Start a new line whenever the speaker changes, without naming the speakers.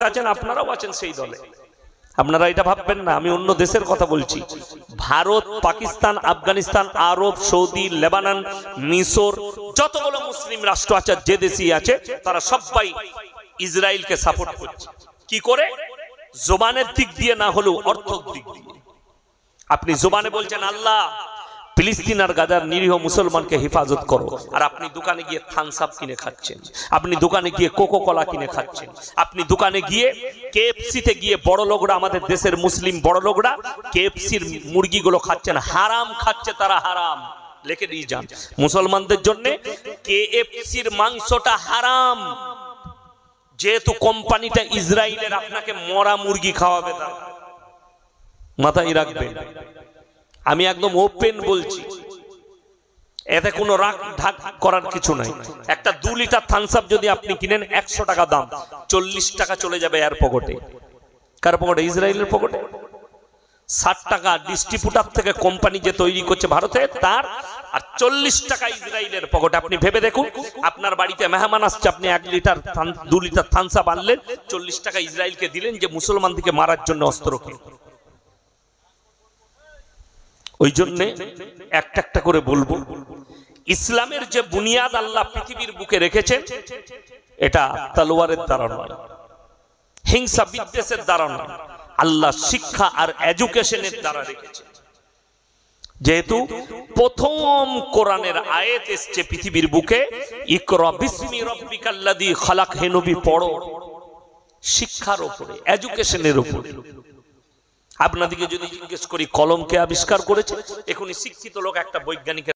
আছেন, আপনারাও আছেন সেই দলে। আপনারা এটা ভাববেন না আমি অন্য দেশের কথা বলছি। ভারত, পাকিস্তান, আফগানিস্তান, আরব, সৌদি, লেবানন, মিশর, যতগুলো মুসলিম রাষ্ট্র আছে, যে দেশই আছে, তারা সবাই ইসরায়েলকে সাপোর্ট করছে। কি করে? জবানের দিক দিয়ে না হলেও অর্থের দিক দিয়ে। আপনি জবানে বলছেন আল্লাহ ফিলিস্তিন আর গাজার নিরীহ মুসলমানকে হেফাজত করো, আর আপনি দোকানে গিয়ে থামস আপ কিনে খাচ্ছেন, আপনি দোকানে গিয়ে কোকো কোলা কিনে খাচ্ছেন, আপনি দোকানে গিয়ে কেএফসিতে গিয়ে বড় লোকরা, আমাদের দেশের মুসলিম বড় লোকরা কেএফসির মুরগিগুলো খাচ্ছেন, হারাম খাচ্ছে তারা, হারাম। লিখে দিয়ে যান, মুসলমানদের জন্য কেএফসির মাংসটা হারাম, যেহেতু কোম্পানিটা ইসরায়েলের, আপনাকে মরা মুরগি খাওয়াবে, তারা মাথায় রাখবেন। আমি একদম ওপেন বলছি, এতে কোনো রাগ ঢাক করার কিছু নাই। একটা 2 লিটার থামস আপ যদি আপনি কিনেন 100 টাকা দাম, 40 টাকা চলে যাবে এর পকেটে। কার পকেটে? ইসরায়েলের পকেটে। 60 টাকা ডিস্ট্রিবিউটার থেকে কোম্পানি যে তৈরি করছে ভারতে তার, আর 40 টাকা ইসরায়েলের পকেটে। আপনি ভেবে দেখুন, আপনার বাড়িতে মেহমান আসছে, আপনি 2 লিটার থামস আপ আনলেন, 40 টাকা ইসরায়েলকে দিলেন যে মুসলমানদেরকে মারার জন্য অস্ত্র কিনে। ওই জন্যে একটা একটা করে বলবো, ইসলামের যে বুনিয়াদ আল্লাহ পৃথিবীর বুকে রেখেছেন, এটা তলোয়ারের দ্বারা নয়, হিংসা বিদ্বেষের দ্বারা নয়, আল্লাহ শিক্ষা আর এডুকেশনের দ্বারা রেখেছে। যেহেতু প্রথম কোরআনের আয়াত এসছে পৃথিবীর বুকে, ইকরা বিসমি রাব্বিকাল্লাযী খালাক, হে নবী পড়ো, শিক্ষার উপরে, এডুকেশনের উপরে। আপনাদেরকে যদি জিজ্ঞেস করি কলম কে আবিষ্কার করেছে, এখনই শিক্ষিত লোক একটা বৈজ্ঞানিকের